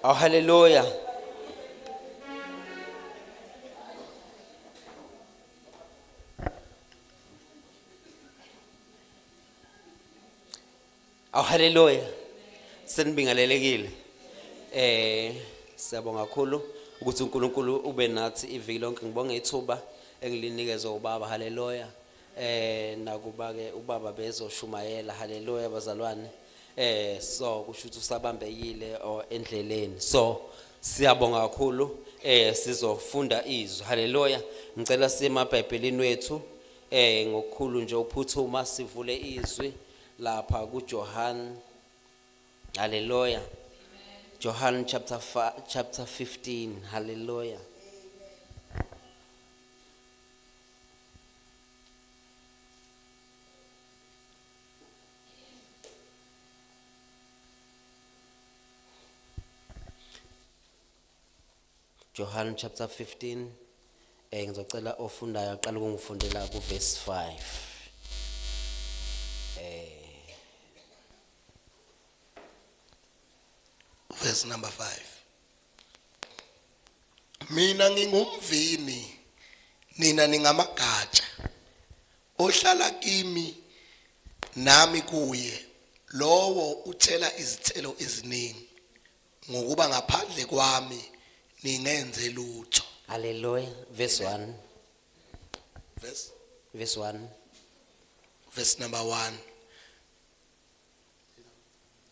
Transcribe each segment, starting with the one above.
Oh hallelujah. Oh hallelujah. Senibingelelekile. Siyabonga kakhulu ukuthi uNkulunkulu ube nathi iviki lonke. Ngibonga ithuba engilinikeza ubaba. Hallelujah. Nakuba ke ubaba bezoshumayela. Hallelujah bazalwane. So kusho ukuthi usabambekile endleleni. So siyabonga kakhulu. Sizofunda izwi. Hallelujah. Ngicela simaBhayibhelini wethu ngokukhulu nje ukuphuthuma sivule izwi lapha kuJohn. Hallelujah. John chapter 15. Hallelujah. John chapter 15. Ngizocela ofundayo aqala ukungifundela ku verse 5. Verse number 5. Mina ngingumvini, nina ningamagatsha. Ohlala kimi nami kuye, lowo uthela izithelo eziningi, ngokuba ngaphandle kwami ningenze lutho. Hallelujah. Verse 1. Verse 1. Verse number 1.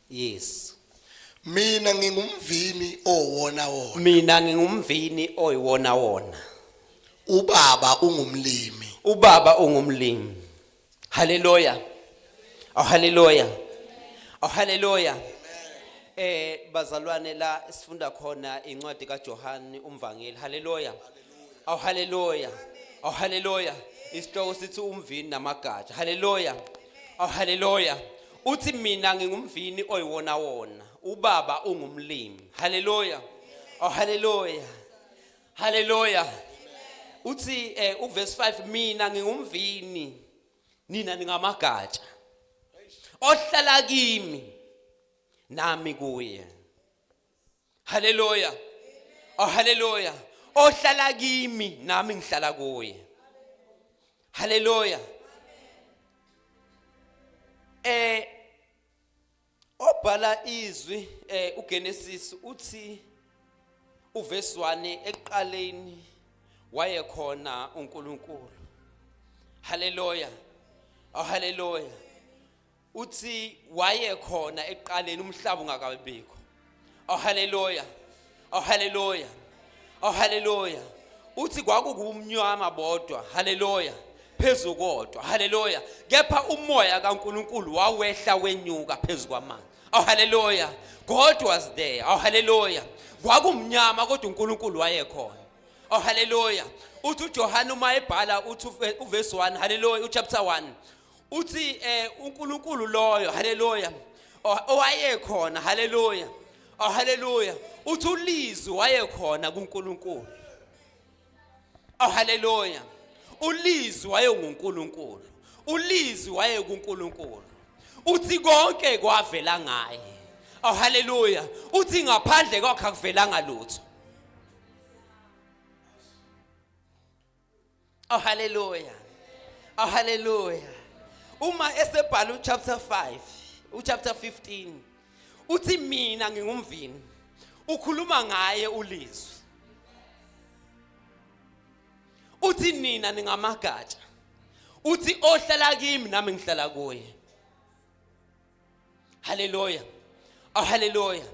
Yes. Mina ngingumvini owona wona. Mina ngingumvini oyiwona wona. Ubaba ungumlimi. Ubaba ungumlimi. Hallelujah. Oh hallelujah. Oh hallelujah. Bazalwane la sifunda khona incwadi kaJohn umvangeli. Hallelujah. Oh hallelujah. Oh hallelujah. Isihloko sithi umvini namagatsha. Hallelujah. Oh hallelujah. Uthi mina ngingumvini oyiwona wona. Ubaba ungumlimi. Hallelujah. Oh hallelujah. Hallelujah. Uthi uverse 5 mina ngingumvini nina ningamagatsha. Ohlala kimi nami kuye. Hallelujah. Oh hallelujah. Ohlala kimi nami ngihlala kuye. Hallelujah. Obhala izwi uGenesis uthi uverse 1 ekuqaleni wayekhona uNkulunkulu. Hallelujah. Oh hallelujah. Uthi wayekhona ekuqaleni umhlaba ungakabikho. Oh hallelujah. Oh hallelujah. Oh hallelujah. Uthi kwakukumnyama bodwa. Hallelujah. Phezu kodwa. Hallelujah. Kepha umoya kaNkulunkulu wawehla wenyuka phezu kwamanzi. Oh hallelujah. God was there. Oh hallelujah. Kwakumnyama kodwa uNkulunkulu wayekhona. Oh hallelujah. Uthi uJohn uma ebhala uthi uverse 1. Hallelujah. Uchapter 1. Uthi uNkulunkulu loyo. Hallelujah. Owayekhona. Hallelujah. Oh hallelujah. Uthi ulizwi wayekhona kuNkulunkulu. Oh hallelujah. Ulizwi wayenguNkulunkulu. Ulizwi wayekuNkulunkulu. Uthi konke kwavela ngaye. Oh hallelujah. Uthi ngaphandle kwakhe akuvelanga lutho. Oh hallelujah. Oh hallelujah. Uma esebhala uchapter 5, uchapter 15. Uthi mina ngingumvini. Ukhuluma ngaye ulizwi. Uthi nina ningamagatsha. Uthi ohlala kimi nami ngihlala kuye. Hallelujah. Oh hallelujah.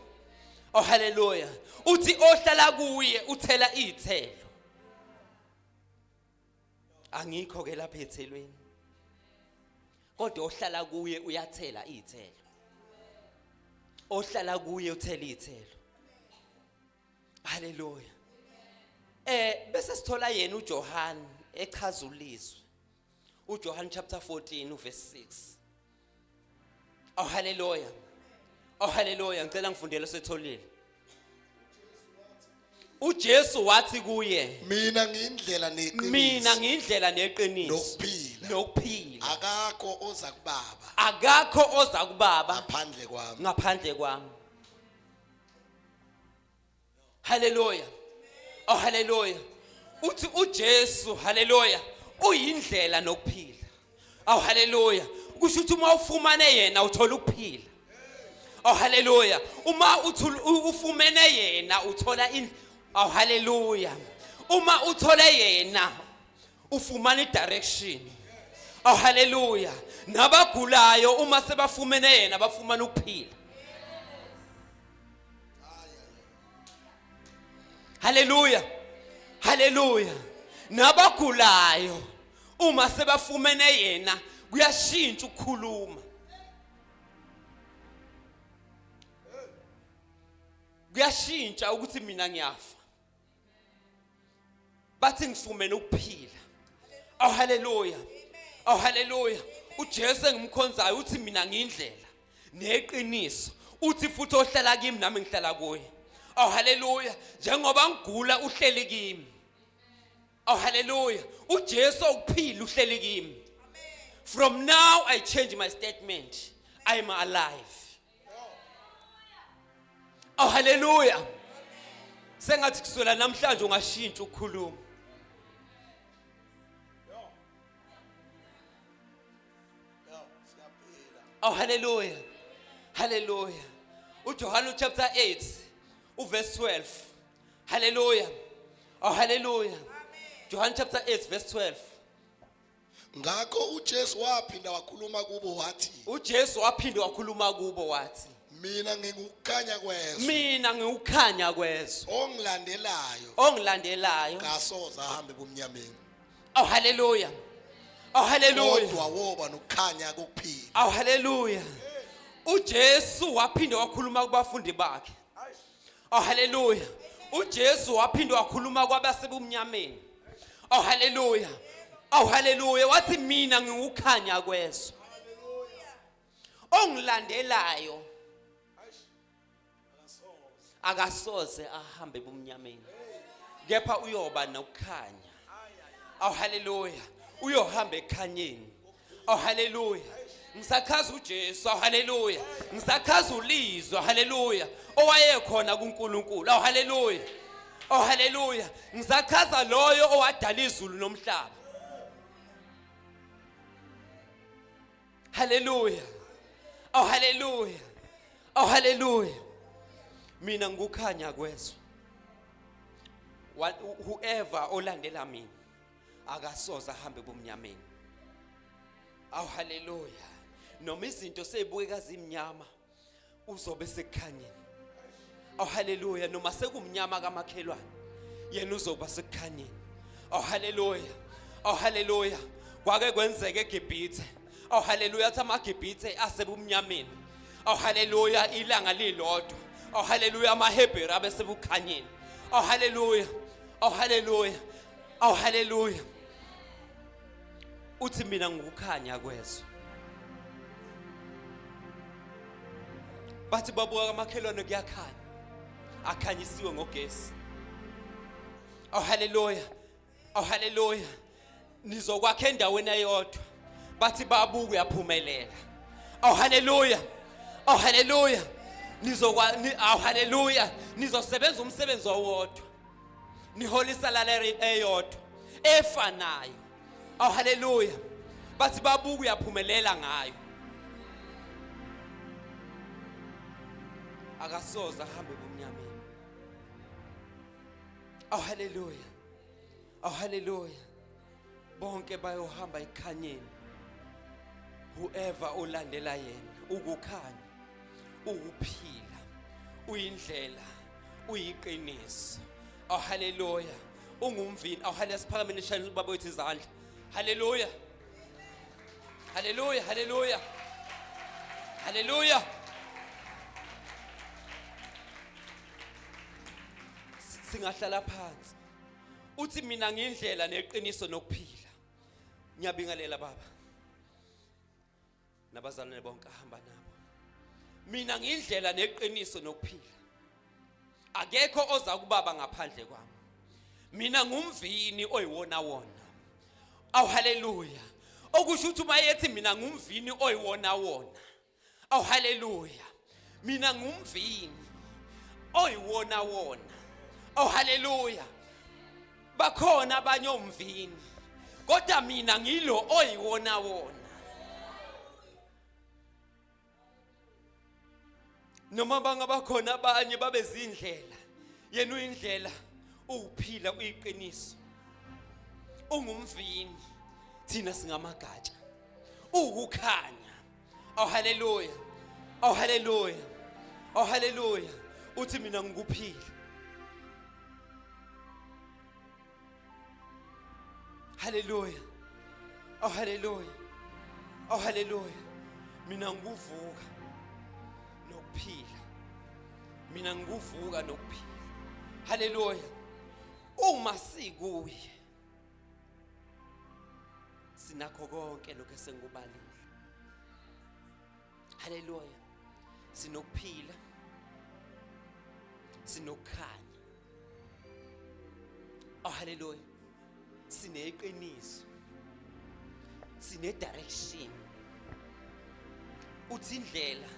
Oh hallelujah. Uthi ohlala kuye uthela izithelo. Angikho ke lapha ethelweni. Kodwa ohlala kuye uyathela izithelo. Ohlala kuye uthela izithelo. Hallelujah. Bese sithola yena uJohn echaza ulizwi. uJohn chapter 14 verse 6. Oh hallelujah. Oh hallelujah. Ngicela ngifundele setholile. uJesu wathi kuye, Mina ngiyindlela neqiniso. mina ngiyindlela neqiniso Nokuphila. nokuphila. Akakho oza kubaba Akakho oza kubaba ngaphandle kwami. ngaphandle kwami. Hallelujah. Oh hallelujah. Uthi uJesu hallelujah uyindlela nokuphila. Oh hallelujah. Kusho ukuthi uma ufumane yena uthola ukuphila. Oh hallelujah. Uma ufumene yena uthola oh hallelujah. Uma uthole yena ufumana direction. Oh hallelujah. Nabagulayo uma sebafumene yena bafumana ukuphila. Hallelujah. Hallelujah. Nabagulayo uma sebafumene yena kuyashintsha ukukhuluma. Kuyashintsha ukuthi mina ngiyafa. Bathi ngifumene ukuphila. Oh hallelujah. Oh hallelujah. uJesu engimkhonzayo uthi mina ngiyindlela neqiniso. Uthi futhi ohlala kimi nami ngihlala kuye. Oh hallelujah. Njengoba ngigula uhleli kimi. Oh hallelujah. uJesu ukuphila uhleli kimi. From now I change my statement. I am alive. Oh hallelujah. Sengathi kuswela namhlanje ungashintsha ukukhuluma. Oh hallelujah. Hallelujah. uJohn chapter 8 verse 12. Hallelujah. Oh hallelujah. John chapter 8 verse 12. Ngakho uJesu waphinda wakhuluma kubo wathi. uJesu waphinde wakhuluma kubo wathi. Mina ngikukhanya kwezwe. Mina ngikukhanya kwezwe. Ongilandelayo kasoza ahambe bomnyameni. Oh hallelujah. Oh hallelujah. Kodwa woba nokukhanya kokuphila. Oh hallelujah. uJesu waphinde wakhuluma kubafundi bakhe. Oh hallelujah. uJesu waphinde wakhuluma kwabasebumnyameni. Oh hallelujah. Oh hallelujah. Wathi mina ngikukhanya kwezwe. Ongilandelayo akasoze ahambe bomnyameni. Kepha uyoba nokukhanya. Oh hallelujah. Uyohamba ekhanyeni. Oh hallelujah. Ngisakhaza uJesu. Oh hallelujah. Ngisakhaza ulizwa. Hallelujah. Owayekhona kuNkulunkulu. Oh hallelujah. Oh hallelujah. Ngisakhaza loyo owadala izulu nomhlaba. Hallelujah. Oh hallelujah. Oh hallelujah. Mina ngikukhanya kwezwe. Whoever olandela mina akasoza ahambe bomnyameni. Oh hallelujah. Noma izinto sezibukeka zimnyama uzobe sekukhanyeni. Oh hallelujah. Noma sekumnyama kamakhelwane yena uzoba sekukhanyeni. Oh hallelujah. Oh hallelujah. Kwake kwenzeke eGibhithe. Oh hallelujah. Athi amaGibhithe asebumnyameni. Oh hallelujah. Ilanga lilodwa. Oh hallelujah. AmaHebheru abesebukhanyeni. Oh hallelujah. Oh hallelujah. Oh hallelujah. Uthi mina ngikukhanya kwezwe. Bathi babuka kamakhelwane kuyakhanya. Akhanyisiwe ngogesi. Oh hallelujah. Oh hallelujah. Nizokwakha endaweni eyodwa. Bathi babuka uyaphumelela. Oh hallelujah. Oh hallelujah. Oh hallelujah. Nizosebenza umsebenzi owodwa. Nihola isalary eyodwa efanayo. Oh hallelujah. Bathi babuka uyaphumelela ngayo. Akasoza ahambe bomnyameni. Oh hallelujah. Oh hallelujah. Bonke bayohamba ekhanyeni. Whoever olandela yena ukukhanya, ukuphila, uyindlela, uyiqiniso. Oh hallelujah. Ungumvini. Oh hallelujah. Siphakameni shayini ubaba wethu izandla. Hallelujah. Hallelujah. Hallelujah. Hallelujah. Singahlala phansi. Uthi mina ngiyindlela neqiniso nokuphila. Ngiyabingelela baba. Nabazalwane bonke ahamba nabo. Mina ngiyindlela neqiniso nokuphila. Akekho oza kubaba ngaphandle kwami. Mina ngumvini oyiwona wona. Oh hallelujah. Okusho ukuthi mayethi mina ngumvini oyiwona wona. Oh hallelujah. Mina ngumvini oyiwona wona. Oh haleluya. Bakhona abanye omvini. Kodwa mina ngilo oyiwona wona. Noma bangabakhona abanye babezindlela. Yena uyindlela ukuphila uyiqiniso. Ungumvini. Thina singamagatsha. Ukukhanya. Oh haleluya. Oh haleluya. Oh haleluya. Uthi mina ngikuphila. Hallelujah. Oh hallelujah. Oh hallelujah. Mina nguvuka nokuphila. Mina nguvuka nokuphila. Hallelujah. Uma sikuye sinakho konke lokho esengikubalile. Hallelujah. Sinokuphila. Sinokukhanya. Oh hallelujah. Sineqiniso. Sine direction. Uthi indlela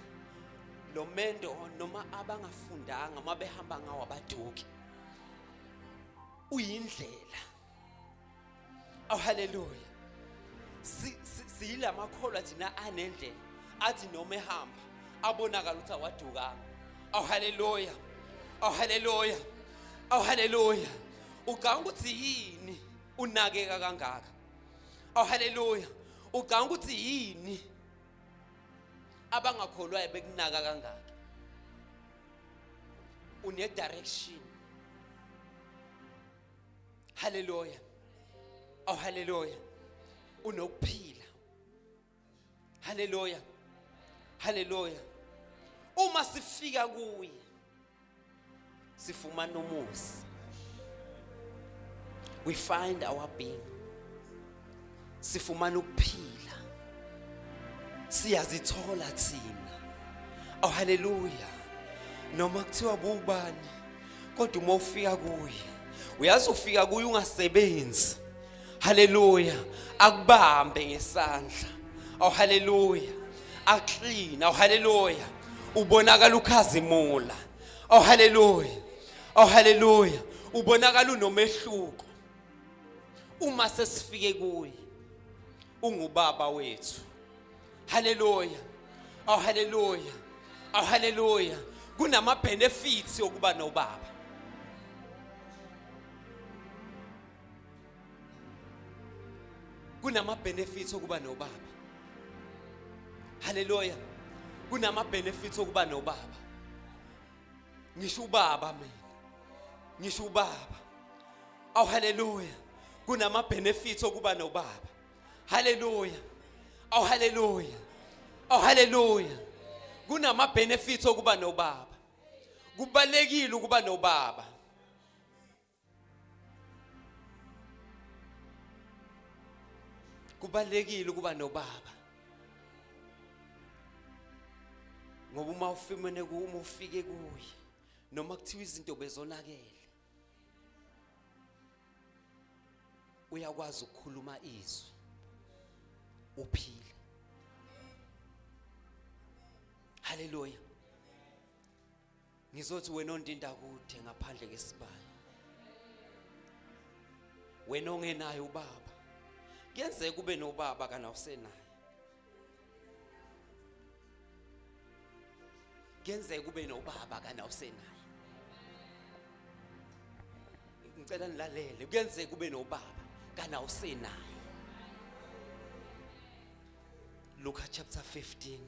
lo mendo noma abangafundanga mabehamba ngawo abaduki. Uyindlela. Oh hallelujah. Siyila makholwa thina anendlela athi noma ehamba abonakala ukuthi awadukanga. Oh hallelujah. Oh hallelujah. Oh hallelujah. Ucanga ukuthi yini unakeka kangaka? Oh hallelujah. Ucanga ukuthi yini abangakholwayo bekunaka kangaka? Une direction. Hallelujah. Oh hallelujah. Unokuphila. Hallelujah. Hallelujah. Uma sifika kuye sifumana umusa. We find our being. Sifumana ukuphila. Siyazithola thina. Oh hallelujah. Noma kuthiwa bubani kodwa uma ufika kuye uyazi ufika kuye ungasebenzi. Hallelujah. Akubambe ngesandla. Oh hallelujah. Aklina. Oh hallelujah. Ubonakala ukhazimula. Oh hallelujah. Oh hallelujah. Ubonakala unomehluko. Uma sesifike kuye ungubaba wethu. Hallelujah. Oh hallelujah. Oh hallelujah. Kunama benefits yokuba nobaba. Kunama benefits yokuba nobaba. Hallelujah. Kunama benefits yokuba nobaba. Ngisho ubaba mina. Ngisho ubaba. Oh hallelujah. Kunama benefits yokuba nobaba. Hallelujah. Oh hallelujah. Oh hallelujah. Kunama benefits yokuba nobaba. Kubalekile ukuba nobaba. Kubalekile ukuba nobaba. Ngoba uma ufimene uma ufike kuye noma kuthiwa izinto bezonakele uyakwazi ukukhuluma izwi uphile. Hallelujah. Ngizothi wena ondinda kude ngaphandle kesibaya. Wena ongenayo ubaba. Kuyenzeka ube nobaba kana usenayo. Kuyenzeka ube nobaba kana usenayo. Ngicela nilalele. Kuyenzeka ube nobaba kana usenayo. Luke chapter 15.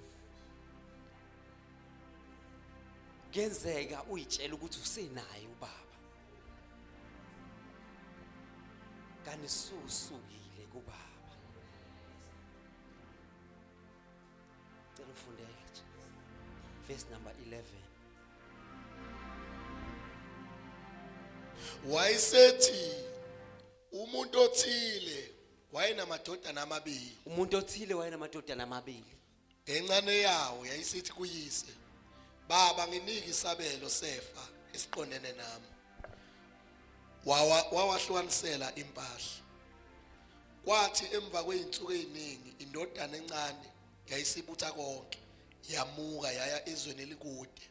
Kuyenzeka uyitshela ukuthi usenayo ubaba. Kanti susukile kubaba. Cela ufundele nje. Verse number 11. Wayesethi umuntu othile wayenamadodana amabili. Umuntu othile wayenamadodana amabili. Encane yawo yayisithi kuyise, baba nginike isabelo sefa esiqondene nami. Wawahlukanisela impahla. Kwathi emva kweinsuku eziningi indodana encane yayisibutha konke, yamuka yaya ezweni elikude.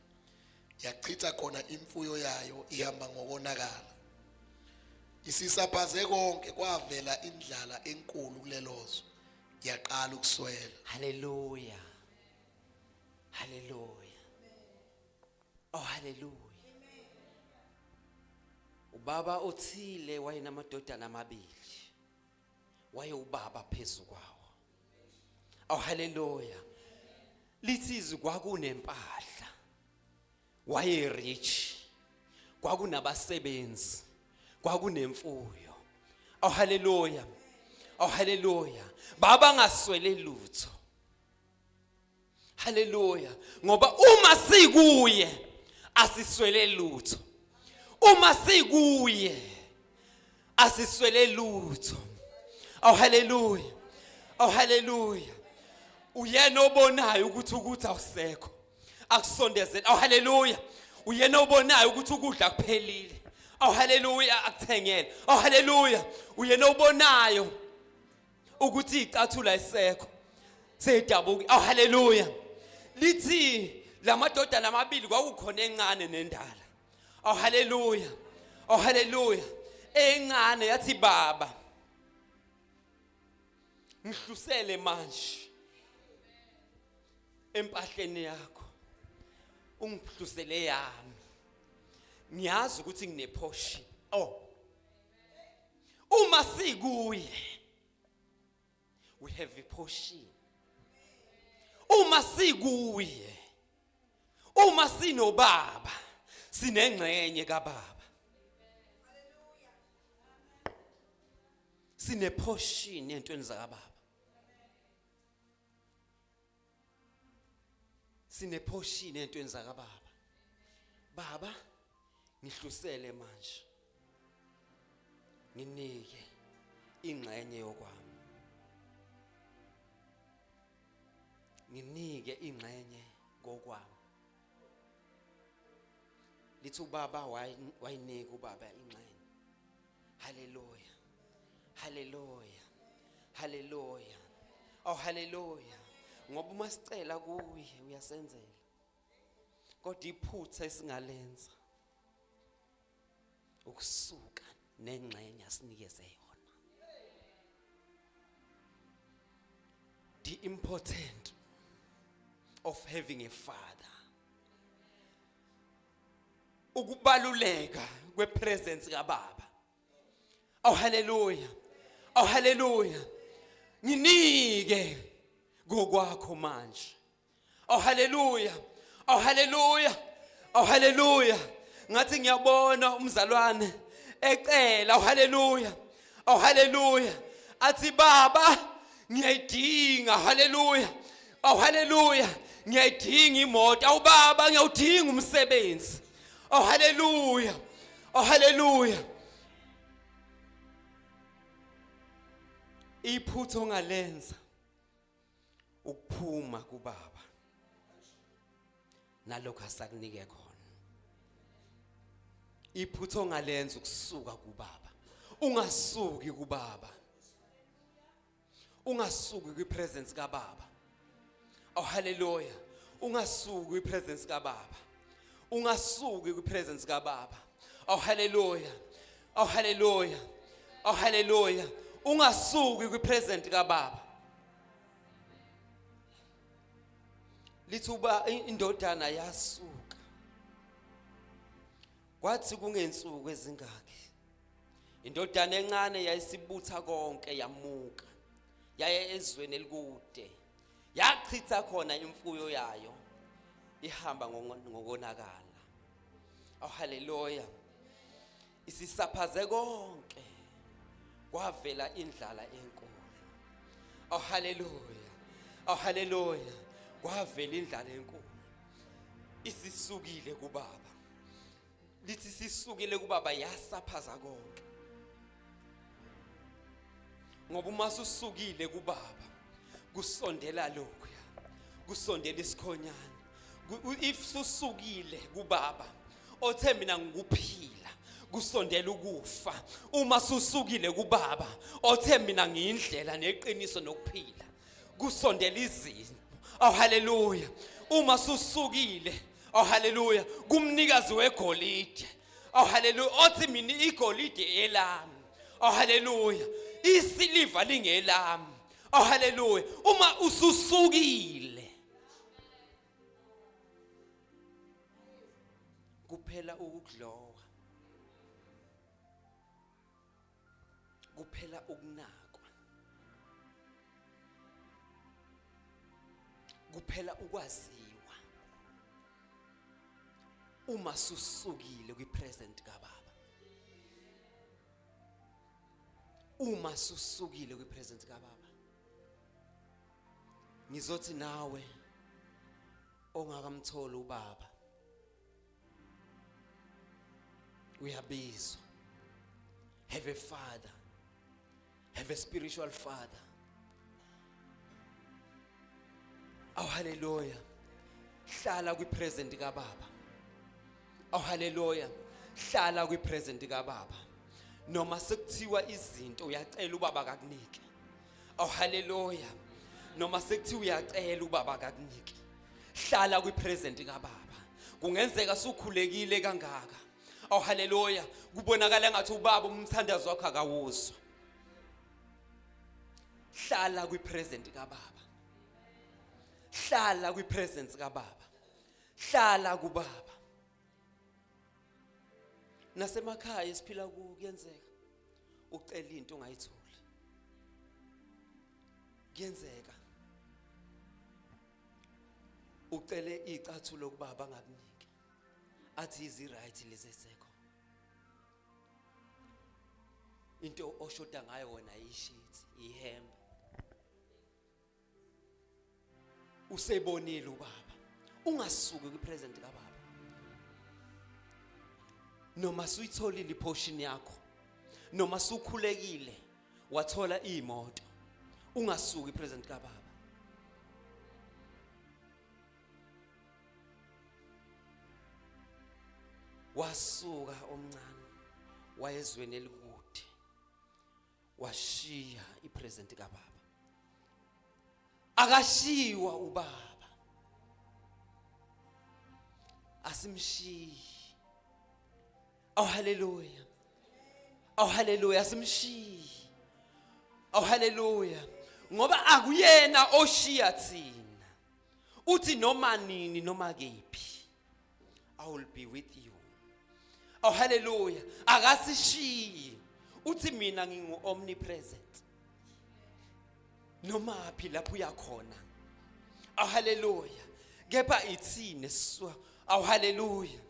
yachitha khona imfuyo yayo ihamba ngokonakala. Isisaphaze konke kwavela indlala enkulu kulelozwe yaqala ukuswela. Hallelujah. Hallelujah. Oh hallelujah. Ubaba othile wayenamadodana amabili. Waye ubaba phezulu kwawo. Oh hallelujah. Lithi izwi kwakunempahla. Waye rich. Kwakunabasebenzi. Kwakunemfuyo. Oh hallelujah. Oh hallelujah. Baba ngaswele lutho. Hallelujah. Ngoba uma sikuye asiswele lutho. Uma sikuye asiswele lutho. Oh hallelujah. Oh hallelujah. Uyena obonayo ukuthi awusekho. Akusondezele. Oh hallelujah. Uyena obonayo ukuthi ukudla kuphelile. Oh hallelujah akuthengele. Oh hallelujah. Uyena obonayo ukuthi icathula isekho. Seyidabuki. Oh hallelujah. Lithi lamadodana amabili kwakukhona encane nendala. Oh hallelujah. Oh hallelujah. Encane yathi baba ngihlusele manje empahleni yakho. Ungihlusele yami. Ngiyazi ukuthi ngineportion. Oh. Uma sikuye we have a portion. Uma sikuye. Uma sinobaba sinengxenye kaBaba. Sine portion entweni zakaBaba. Sine portion entweni zakaBaba. Baba ngihlusele manje. Nginike ingxenye yokwami. Nginike ingxenye ngokwami. Lithi ubaba wayinika ubaba ingxenye. Hallelujah. Hallelujah. Hallelujah. Oh hallelujah. Ngoba uma sicela kuye uyasenzela. Kodwa iphutha esingalenza ukusuka nengxenye asinikeze yona. The important of having a father. Ukubaluleka kwepresence kaBaba. Oh hallelujah. Oh hallelujah. Nginike ngokwakho manje. Oh hallelujah. Oh hallelujah. Oh hallelujah. Ngathi ngiyabona umzalwane ecela. Oh hallelujah. Oh hallelujah. Athi baba ngiyayidinga. Hallelujah. Oh hallelujah. Ngiyayidinga imoto. Awu baba ngiyawudinga umsebenzi. Oh hallelujah. Oh hallelujah. Iphutho ngalenza ukuphuma kuBaba nalokho asakunike khona. Iphutho ngalenza ukusuka kuBaba. Ungasuki kuBaba. Ungasuki kwipresence kaBaba. Oh hallelujah. Ungasuki kwipresence kaBaba. Ungasuki kwipresence kaBaba. Oh hallelujah. Oh hallelujah. Oh hallelujah. Ungasuki kwipresence kaBaba. Lithuba indodana yasuka. Kwathi kungensuku ezingaki. Indodana encane yayisibutha konke yamuka. Yaye ezweni elikude. Yachitha khona imfuyo yayo. Ihamba ngokonakala. Oh hallelujah. Isisaphaze konke. Kwavela indlala enkulu. Oh hallelujah. Oh hallelujah. Kwavela indlala enkulu. Isisukile kuBaba. Lithi sisukile kuBaba yasaphaza konke. Ngoba uma susukile kuBaba kusondela lokho. Kusondela isikhonyana. If susukile kuBaba othe mina ngikuphila kusondela ukufa. Uma susukile kuBaba othe mina ngiyindlela neqiniso nokuphila kusondela izimo. Oh hallelujah. Uma susukile Oh hallelujah. Kumnikazi wegolide. Oh hallelujah. Othi mina igolide elami. Oh hallelujah. Isiliva lingelami. Oh hallelujah. Uma ususukile kuphela ukudlowa. Kuphela ukunakwa. Kuphela ukwaziwa. Uma susukile kwipresent kaBaba. Uma susukile kwipresent kaBaba. Ngizothi nawe ongakamthola uBaba. Uyabizwa. Have a father. Have a spiritual father. Oh hallelujah. Hlala kwipresent kaBaba. Oh hallelujah. Hlala kwipresent kaBaba. Noma sekuthiwa izinto uyacela uBaba akakunike. Oh hallelujah. Noma sekuthiwa uyacela uBaba akakunike. Hlala kwipresent kaBaba. Kungenzeka sukhulekile kangaka. Oh hallelujah. Kubonakala ngathi uBaba umthandazo wakhe akawuzwa. Hlala kwipresent kaBaba. Hlala kwipresence kaBaba. Hlala kuBaba. Nasemakhaya esiphila ku kuyenzeka ucela into ongayitholi. Kuyenzeka ucele icathulo kuBaba ngakunike. Athi izi right lezesekho. Into oshoda ngayo wona isheet, ihembe. Usebonile uBaba. Ungasuki kwipresent kaBaba. Noma suyitholile iportion yakho. Noma sukhulekile wathola imoto. Ungasuki ipresent kaBaba. Wasuka omncane wayezweni elikude. Washiya ipresent kaBaba. Akashiwa uBaba. Asimshiyi. Oh hallelujah. Oh hallelujah. Asimshiyi. Oh hallelujah. Ngoba akuyena oshiya thina. Uthi noma nini noma kephi. I will be with you. Oh hallelujah. Akasishiyi. Uthi mina ngingu omnipresent. Noma phi lapho uyakhona. Oh hallelujah. Kepha ithini siswa. Oh hallelujah.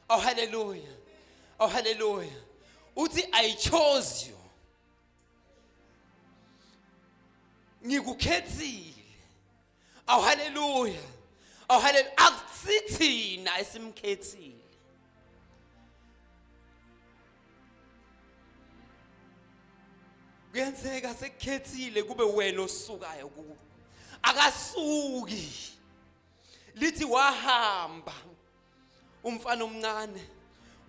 Oh hallelujah. Oh hallelujah. Uthi I chose you. Ngikukhethile. Oh hallelujah. Oh hallelujah. Akusithina esimkhethile. Kuyenzeka sekukhethile kube wena osukayo kuwo. Akasuki. Lithi wahamba umfana omncane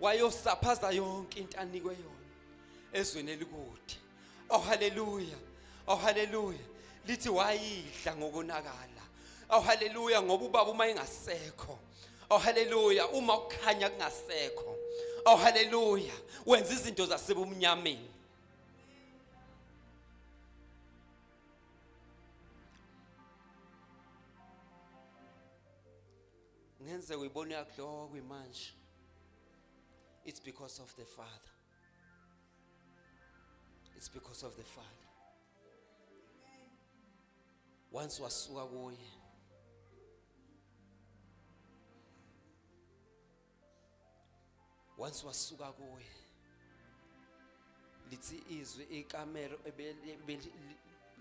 wayosaphaza yonke into anikwe yona ezweni elikude. Oh hallelujah. Oh hallelujah. Lithi wayidla ngokonakala. Oh hallelujah ngoba uBaba uma engasekho. Oh hallelujah uma ukukhanya kungasekho. Oh hallelujah wenza izinto zasebumnyameni. Ngenze uyibona yakho kwimanje. It's because of the Father. It's because of the Father. Once wasuka kuye. Once wasuka kuye. Lithi izwi ikamero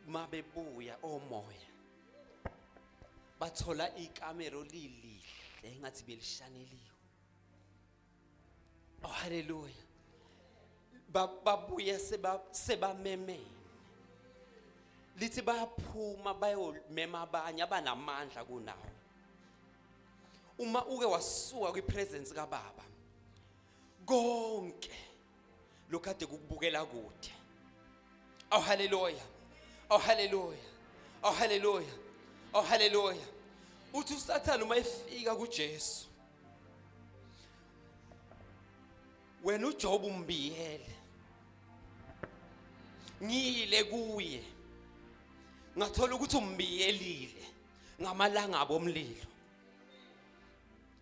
mabebuya omoya. Bathola ikamero lilihle engathi belishaneliwe. Oh hallelujah. Babuye sebamemene. Lithi bayaphuma bayomema abanye abanamandla kunawo. Uma uke wasuka kwipresence kaBaba. Konke lokade kukubukela kude. Oh hallelujah. Oh hallelujah. Oh hallelujah. Oh hallelujah. Uthi uSathane uma efika kuJesu wena uJob umbiyele ngiyile kuye ngathola ukuthi umbiyelile ngamalanga abomlilo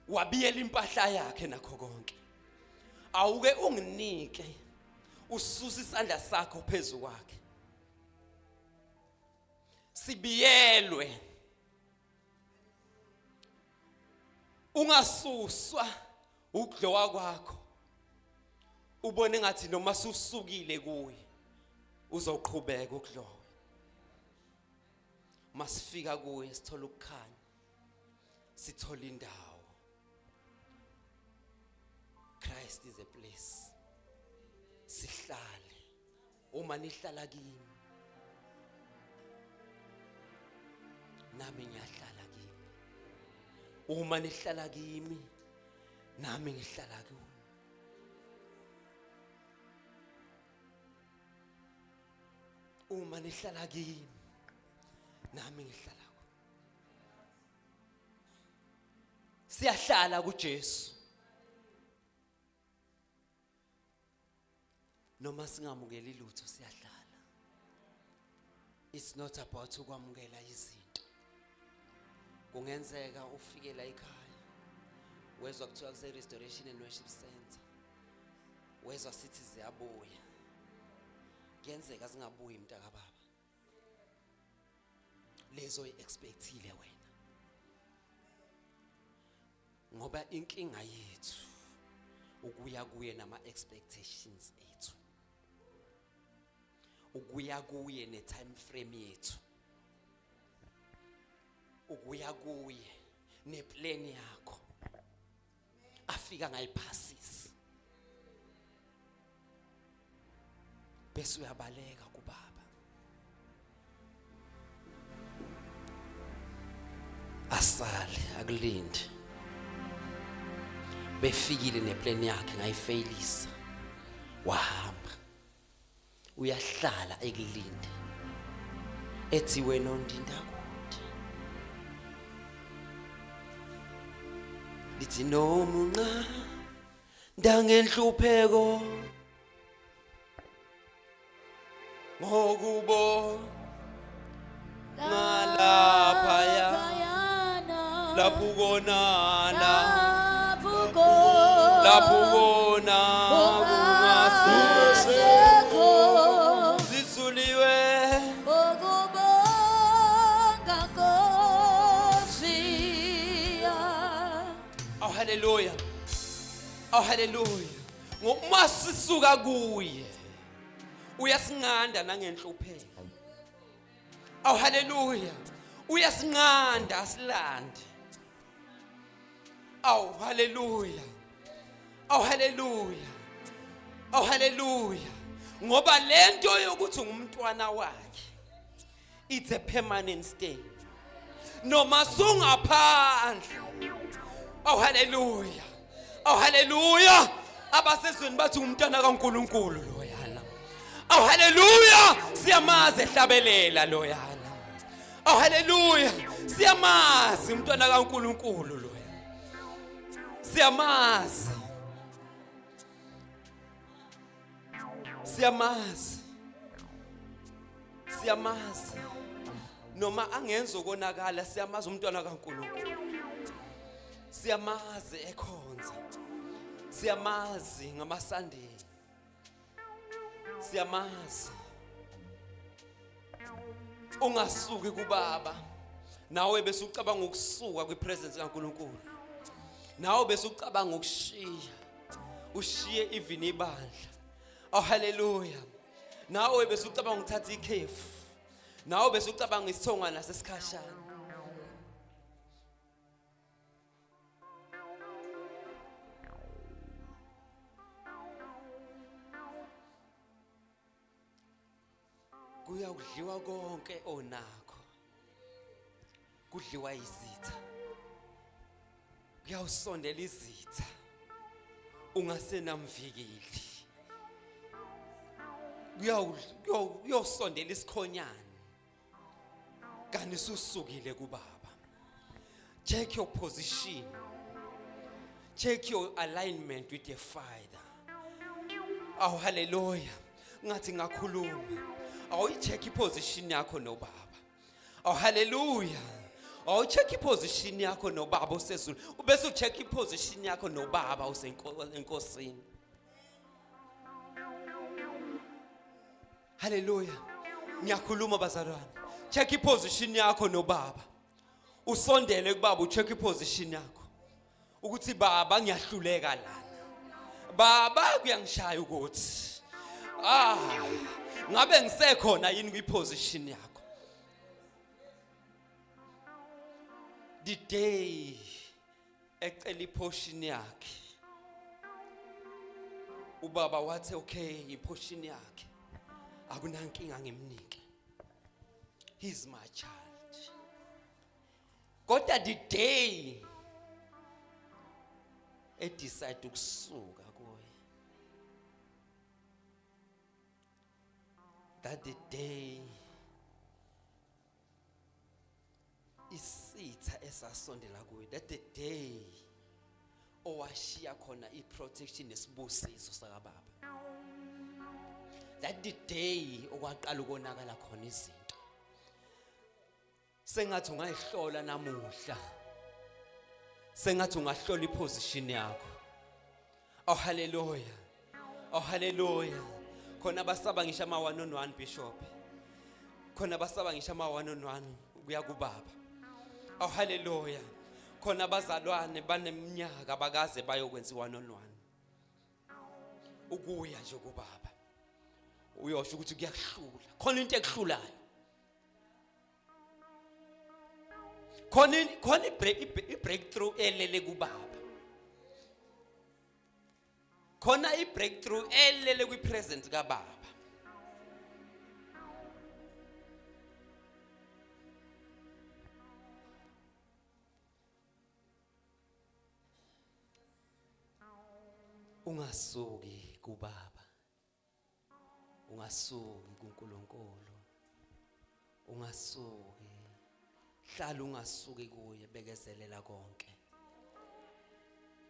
wabiyela impahla yakhe nakho konke awuke unginike ususa isandla sakho phezulu kwakhe sibiyelwe ungasuswa ukudlowa kwakho ubone ngathi noma susukile kuye uzoqhubeka ukudlowa masifika kuye sithola ukukhanya sithola indawo Christ is a place sihlale uma nihlala kimi nami ngiyahlala kimi uma nihlala kimi nami ngihlala kuwe uma nihlala kimi nami ngihlala kuwe siyahlala kuJesu noma singamukeli lutho siyahlala it's not about ukwamukela izinto kungenzeka ufike la ekhaya wezwa kuthiwa kuse restoration and worship center wezwa sithi ziyabuya kuyenzeka singabuyi mntaka baba lezo expectile wena ngoba inkinga yethu ukuya kuye nama expectations ethu ukuya kuye ne time frame yethu ukuya kuye ne plan yakho afika ngayiphasisi bese uyabaleka kubaba asale akulinde befikile neplan yakhe ngayifailisa wahamba uyahlala ekulinde ethi wena ondinda kude lithi nomunqa ndangenhlupheko ngokubo ngalapha ya lapho konana lapho kona kungasekho zisuliwe okubonga Nkosi oh hallelujah oh hallelujah ngoma sisuka kuye uyasinqanda nangenhlupheko oh hallelujah uyasinqanda asilande oh hallelujah oh hallelujah oh hallelujah ngoba lento yokuthi ngumntwana wakhe it's a permanent stay noma sungaphandle oh hallelujah oh hallelujah abasezweni bathi umntwana kaNkuluNkulu loyana oh hallelujah siyamazi ehlabelela loyana oh hallelujah siyamazi umntwana kaNkuluNkulu loyana siyamazi noma angenza konakala siyamazi umntwana kaNkuluNkulu siyamazi ekhonza siyamazi ngamaSunday siyamazi ungasuki kubaba nawe bese ucabanga ukusuka kwipresence kaNkuluNkulu nawe bese ucabanga ushiye even ibandla oh hallelujah nawe bese ucabanga ukuthatha ikhefu nawe bese ucabanga isithongwana sesikhashana kuyakudliwa konke onakho kudliwa izitha kuyawusondela izitha ungasenamvikili kuyosondela isikhonyana kanti susukile kubaba check your position check your alignment with your father Awu haleluya. Ngathi ngakhuluma. Awuyi-check iposition yakho nobaba. Awu haleluya. Awucheck iposition yakho nobaba usezulu. Ubese ucheck iposition yakho nobaba usenkosini. Haleluya. Ngiyakhuluma bazalwane. Check iposition yakho nobaba. Usondele kubaba ucheck iposition yakho. Ukuthi baba ngiyahluleka lana. Baba kuyangishaya ukuthi ngabe ngisekhona yini kwiposition yakho. The day ecela iportion yakhe. Ubaba wathi okay iportion yakhe. Akunankinga ngimnike. He's my child. Kodwa the day decide ukusuka kuye. That the day isitha esasondela kuye. That the day owashiya khona iprotection nesibusiso sakababa. That the day okwaqala ukonakala khona izinto. Sengathi ungayihlola namuhla. Sengathi ungahlola iposition yakho. Oh hallelujah. Oh hallelujah. Khona basaba ngisho ama 1-on-1 bishop. Khona basaba ngisho ama 1-on-1 kuya kubaba. Oh hallelujah. Khona bazalwane baneminyaka bakaze bayokwenza 1-on-1. Ukuya nje kubaba. Uyosho ukuthi kuyahlula. Khona into ekuhlulayo. Khona i-breakthrough elele kubaba. Khona i-breakthrough elele kwi-present kababa. Ungasuki kubaba. Ungasuki kuNkulunkulu. Ungasuki. Hlala ungasuki kuye bekezelela konke.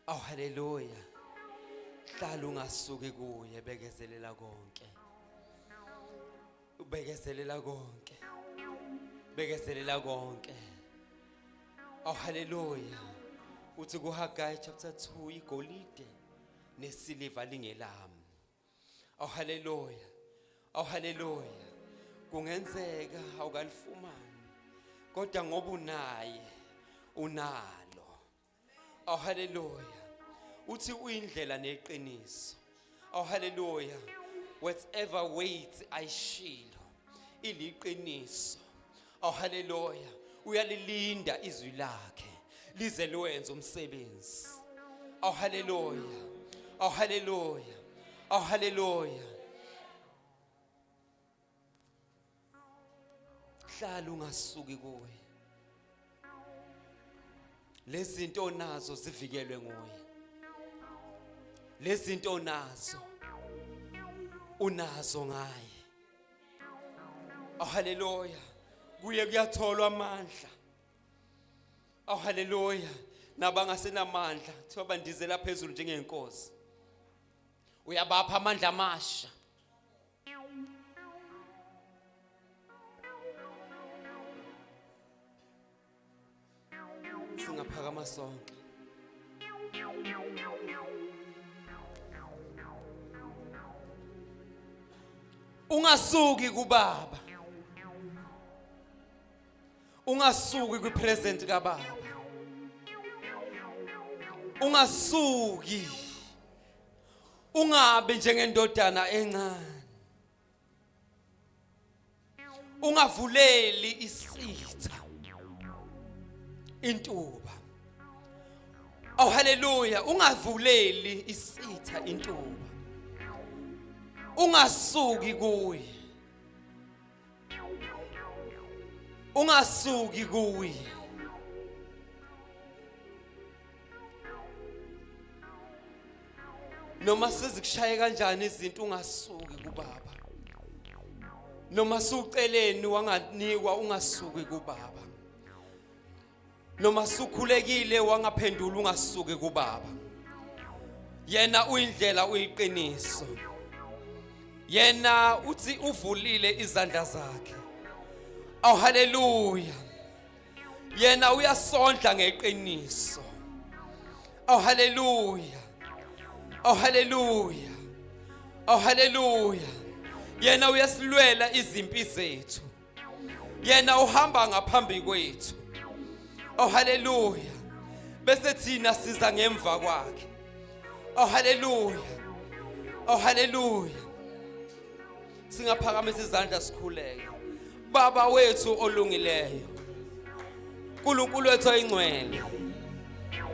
Oh hallelujah. Hlala ungasuki kuye bekezelela konke. Ubekezelela konke. Bekezelela konke. Oh hallelujah. Uthi kuHagai chapter 2 igolide nesiliva lingelami. Oh hallelujah. Oh hallelujah. Kungenzeka awukalifumani. Kodwa ngoba unaye unalo. Oh hallelujah. Uthi uyindlela neqiniso. Oh hallelujah. Whatever weight ayishilo iliqiniso. Oh hallelujah. Uyalilinda izwi lakhe lize lowenza umsebenzi. Oh hallelujah. Oh hallelujah. Oh hallelujah. Hlala ungasuki kuwe. Lezi zinto onazo zivikelwe nguye. Lezi zinto unazo ngaye. Oh hallelujah. Kuye kuyatholwa amandla. Oh hallelujah. Nabangasenamandla thiwa bandizela phezulu njengenkosi. Uyabapha amandla amasha. Singaphakama sonke. Ungasuki kubaba. Ungasuki kwipresent kababa. Ungasuki. Ungabe njengendodana encane. Ungavuleli isitha. Intuba. Oh hallelujah. Ungavuleli isitha intuba. Ungasuki kuye. Ungasuki kuye. Noma sezikushaye kanjani izinto ungasuki kubaba. Noma suceleni wanganikwa ungasuki kubaba. Noma sukhulekile wangaphendula ungasuki kubaba. Yena uyindlela uyiqiniso. yena uthi uvulile izandla zakhe. Oh hallelujah. Yena uyasondla ngeqiniso. Oh hallelujah. Oh hallelujah. Oh hallelujah. Yena uyasilwela izimpi zethu. Yena uhamba ngaphambi kwethu. Oh hallelujah. Bese thina siza ngemva kwakhe. Oh hallelujah. Oh hallelujah. Singaphakamisa izandla sikhuleke. Baba wethu olungileyo. uNkulunkulu wethu oyingcwele.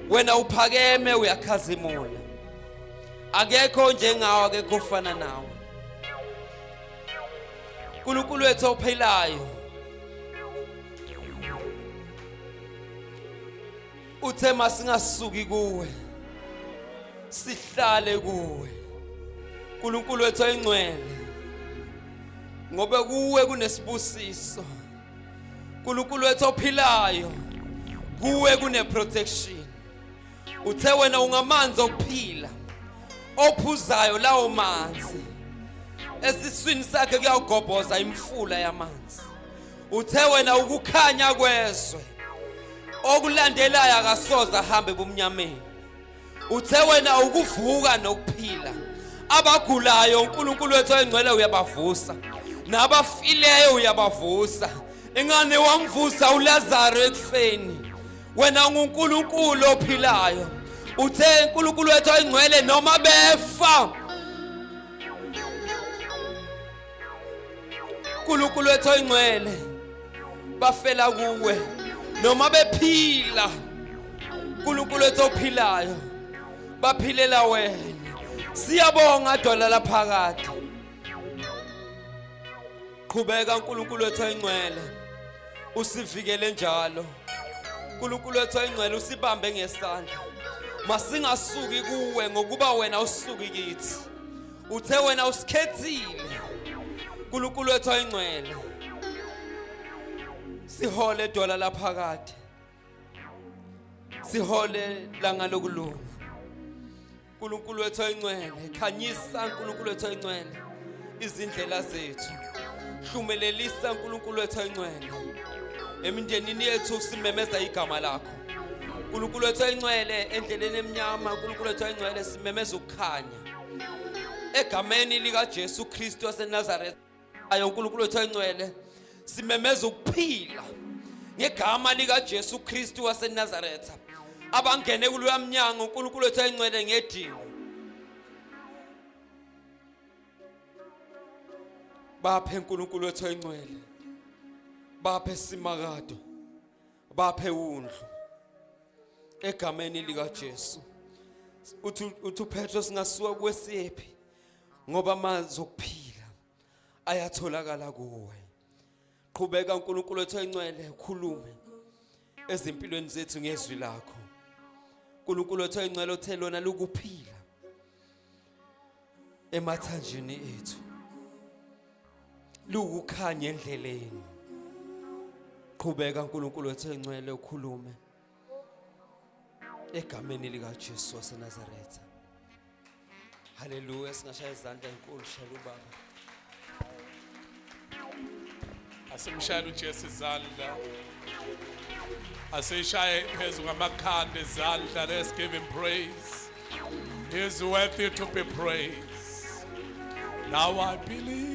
Wena uphakeme uyakhazimula. Akekho njengawe, akekho ofana nawe. uNkulunkulu wethu ophilayo. Uthe masingasuki kuwe sihlale kuwe. uNkulunkulu wethu oyingcwele. Ngoba kuwe kunesibusiso. uNkulunkulu wethu ophilayo. Kuwe kune protection. Uthe wena ungamanzi okuphila. Ophuzayo lawo manzi. Esiswini sakhe kuyagobhoza imfula yamanzi. Uthe wena ukukhanya kwezwe. Okulandelayo akasoza ahambe kumnyameni. Uthe wena ukuvuka nokuphila. Abagulayo uNkulunkulu wethu oyingcwele uyabavusa. Nabafileyo uyabavusa. Ingane wamvusa uLazaro ekufeni. Wena uNkulunkulu ophilayo. Uthe uNkulunkulu wethu oyingcwele noma befa. uNkulunkulu wethu oyingcwele bafela kuwe. Noma bephila. uNkulunkulu wethu ophilayo baphilela wena. Siyabonga dola laphakade. Qhubeka uNkulunkulu wethu oyingcwele. Usivikele njalo. uNkulunkulu wethu oyingcwele usibambe ngesandla. Masingasuki kuwe ngokuba wena usuki kithi. Uthe wena usikhethile. uNkulunkulu wethu oyingcwele. Sihole dola laphakade. Sihole langa lokulunga. uNkulunkulu wethu oyingcwele, khanyisa uNkulunkulu wethu oyingcwele izindlela zethu. Hlumelelisa uNkulunkulu wethu oyingcwele. Emindenini yethu simemeza igama lakho. uNkulunkulu wethu oyingcwele endleleni eminyama. uNkulunkulu wethu oyingcwele simemeza ukukhanya. Egameni lika Jesu Kristu waseNazaretha. Ayo uNkulunkulu wethu oyingcwele simemeza ukuphila. Ngegama lika Jesu Kristu waseNazaretha. Abangene kuloya mnyango uNkulunkulu wethu oyingcwele ngedingo. Baphe uNkulunkulu wethu oyingcwele. Baphe simakado. Baphe undlu. Egameni lika Jesu. Uthi Petro singasuka kwesiphi ngoba amanzi okuphila ayatholakala kuwe. Qhubeka uNkulunkulu wethu oyingcwele ukhulume ezimpilweni zethu ngezwi lakho. uNkulunkulu wethu oyingcwele othe lona lukuphila emathanjeni ethu. Lukukhanya endleleni. Qhubeka uNkulunkulu wethu oyingcwele ukhulume egameni lika Jesu waseNazaretha. Hallelujah. Singashaya izandla enkulu shaya ubaba. Asimshayele uJesu izandla. Asishaye phezu kwamakhanda ezandla. Let's give him praise. He is worthy to be praised. Now I believe.